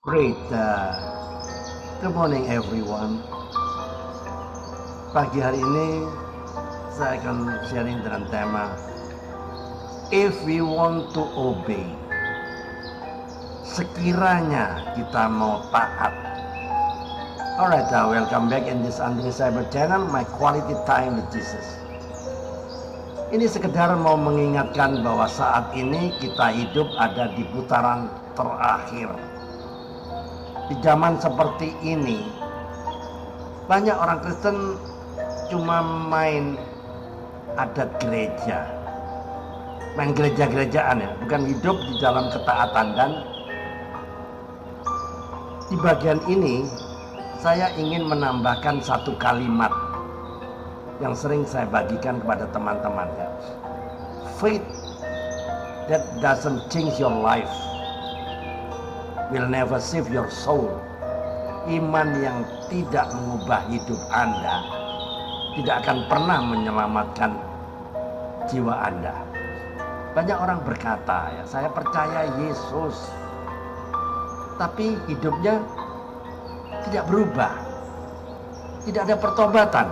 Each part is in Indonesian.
Great. Good morning everyone. Pagi hari ini saya akan sharing dengan tema If we want to obey. Sekiranya kita mau taat. Alright, welcome back in this Andri Cyber Channel, my quality time with Jesus. Ini sekedar mau mengingatkan bahwa saat ini kita hidup ada di putaran terakhir. Di zaman seperti ini, banyak orang Kristen cuma main adat gereja, main gereja-gerejaan ya, bukan hidup di dalam ketaatan. Dan di bagian ini saya ingin menambahkan satu kalimat yang sering saya bagikan kepada teman-teman ya. Faith that doesn't change your life will never save your soul. Iman yang tidak mengubah hidup Anda tidak akan pernah menyelamatkan jiwa Anda. Banyak orang berkata, ya, saya percaya Yesus, tapi hidupnya tidak berubah, tidak ada pertobatan,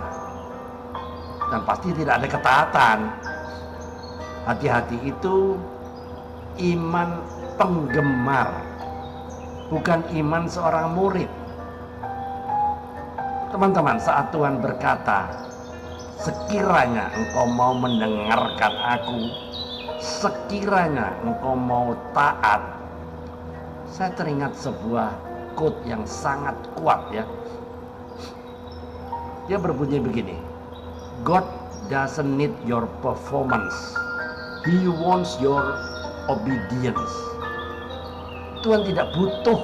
dan pasti tidak ada ketaatan. Hati-hati, itu iman penggemar, bukan iman seorang murid. Teman-teman, saat Tuhan berkata, sekiranya engkau mau mendengarkan aku, sekiranya engkau mau taat, saya teringat sebuah quote yang sangat kuat ya. Dia berbunyi begini, God doesn't need your performance, He wants your obedience. Tuhan tidak butuh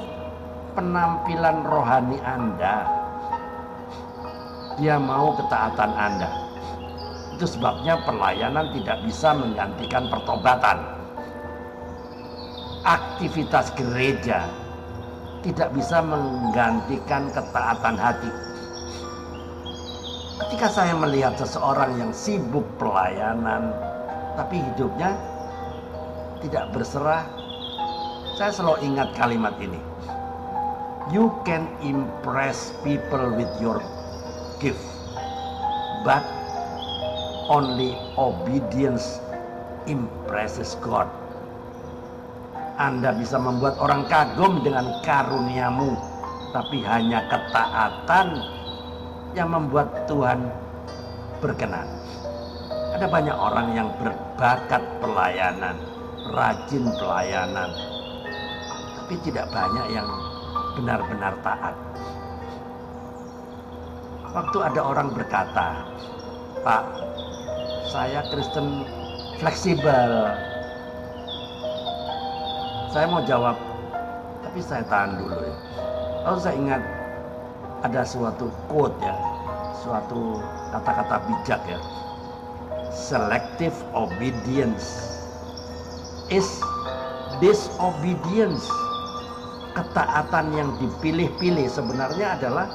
penampilan rohani Anda, Dia mau ketaatan Anda. Itu sebabnya pelayanan tidak bisa menggantikan pertobatan. Aktivitas gereja tidak bisa menggantikan ketaatan hati. Ketika saya melihat seseorang yang sibuk pelayanan tapi hidupnya tidak berserah, saya selalu ingat kalimat ini. You can impress people with your gift, but only obedience impresses God. Anda bisa membuat orang kagum dengan karuniamu, tapi hanya ketaatan yang membuat Tuhan berkenan. Ada banyak orang yang berbakat pelayanan, rajin pelayanan, tapi tidak banyak yang benar-benar taat. Waktu ada orang berkata, Pak, saya Kristen fleksibel, saya mau jawab, tapi saya tahan dulu ya. Lalu saya ingat ada suatu quote ya, suatu kata-kata bijak ya. Selective obedience is disobedience. Ketaatan yang dipilih-pilih sebenarnya adalah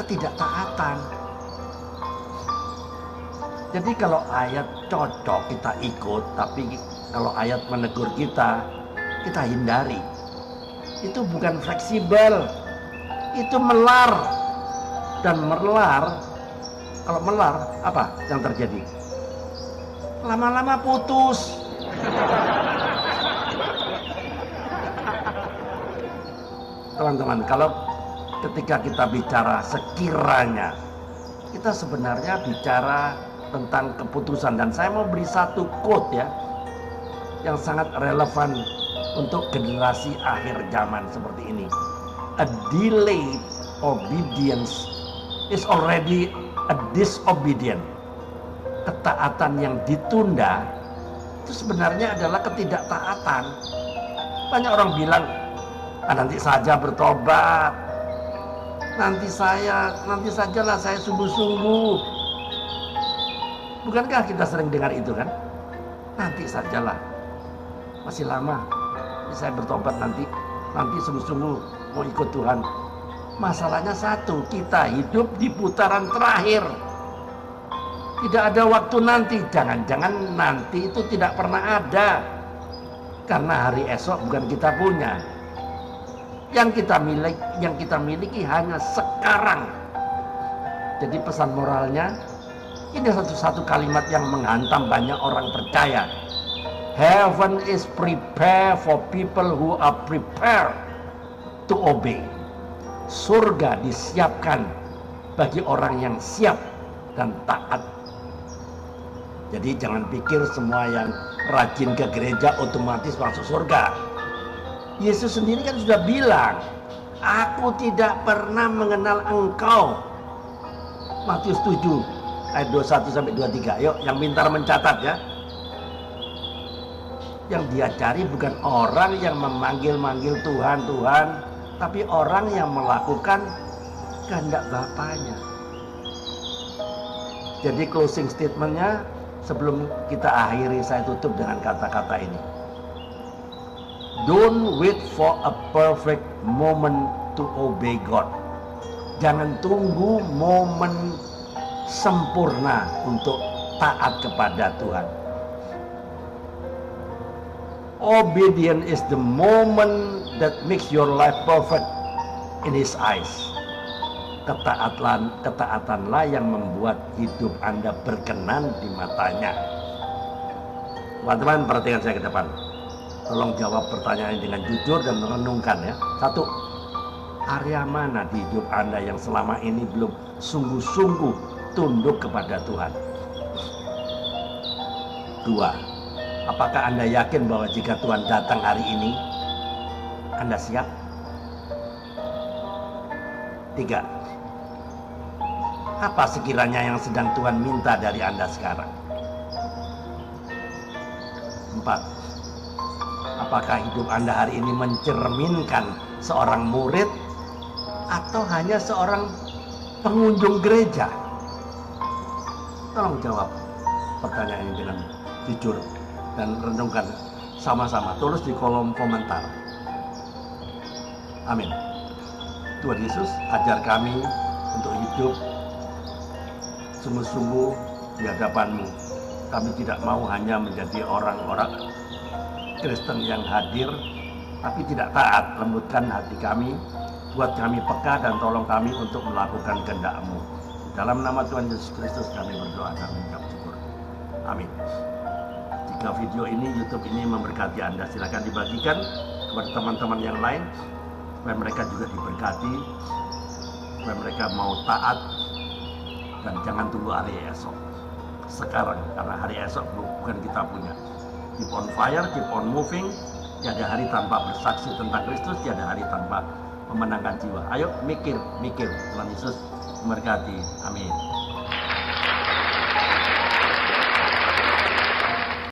ketidaktaatan. Jadi kalau ayat cocok kita ikut, tapi kalau ayat menegur kita hindari. Itu bukan fleksibel, itu melar. Dan melar, kalau melar apa yang terjadi? Lama-lama putus. Teman-teman, kalau ketika kita bicara sekiranya, kita sebenarnya bicara tentang keputusan. Dan saya mau beri satu quote ya, yang sangat relevan untuk generasi akhir zaman seperti ini. A delayed obedience is already a disobedient. Ketaatan yang ditunda itu sebenarnya adalah ketidaktaatan. Banyak orang bilang, nanti saja bertobat, nanti sajalah saya sungguh-sungguh. Bukankah kita sering dengar itu kan? Nanti sajalah, masih lama, saya bertobat nanti sungguh-sungguh mau ikut Tuhan. Masalahnya satu, kita hidup di putaran terakhir. Tidak ada waktu nanti. Jangan-jangan nanti itu tidak pernah ada, karena hari esok bukan kita punya. Yang kita miliki hanya sekarang. Jadi pesan moralnya, ini satu kalimat yang menghantam banyak orang percaya. Heaven is prepared for people who are prepared to obey. Surga disiapkan bagi orang yang siap dan taat. Jadi jangan pikir semua yang rajin ke gereja otomatis masuk surga. Yesus sendiri kan sudah bilang, aku tidak pernah mengenal engkau. Matius 7 ayat 21 sampai 23. Yuk, yang pintar mencatat ya. Yang dia cari bukan orang yang memanggil-manggil Tuhan, Tuhan, tapi orang yang melakukan kehendak Bapaknya. Jadi closing statementnya, sebelum kita akhiri, saya tutup dengan kata-kata ini. Don't wait for a perfect moment to obey God. Jangan tunggu momen sempurna untuk taat kepada Tuhan. Obedience is the moment that makes your life perfect in His eyes. Ketaatanlah yang membuat hidup Anda berkenan di matanya. Teman-teman, perhatikan saya ke depan. Tolong jawab pertanyaan dengan jujur dan merenungkan ya. 1. Area mana di hidup Anda yang selama ini belum sungguh-sungguh tunduk kepada Tuhan? 2. Apakah Anda yakin bahwa jika Tuhan datang hari ini, Anda siap? 3. Apa sekiranya yang sedang Tuhan minta dari Anda sekarang? 4. Apakah hidup Anda hari ini mencerminkan seorang murid atau hanya seorang pengunjung gereja? Tolong jawab pertanyaan ini dengan jujur dan renungkan sama-sama. Tulis di kolom komentar. Amin. Tuhan Yesus, ajar kami untuk hidup sungguh-sungguh di hadapan-Mu. Kami tidak mau hanya menjadi orang-orang Kristen yang hadir tapi tidak taat. Lembutkan hati kami, buat kami peka, dan tolong kami untuk melakukan kehendak-Mu. Dalam nama Tuhan Yesus Kristus kami berdoa dan mengucap syukur. Amin. Jika video ini, YouTube ini memberkati Anda, silakan dibagikan kepada teman-teman yang lain supaya mereka juga diberkati, supaya mereka mau taat, dan jangan tunggu hari esok. Sekarang, karena hari esok bukan kita punya. Keep on fire, keep on moving. Tiada hari tanpa bersaksi tentang Kristus, tiada hari tanpa memenangkan jiwa. Ayo mikir. Tuhan Yesus memberkati. Amin.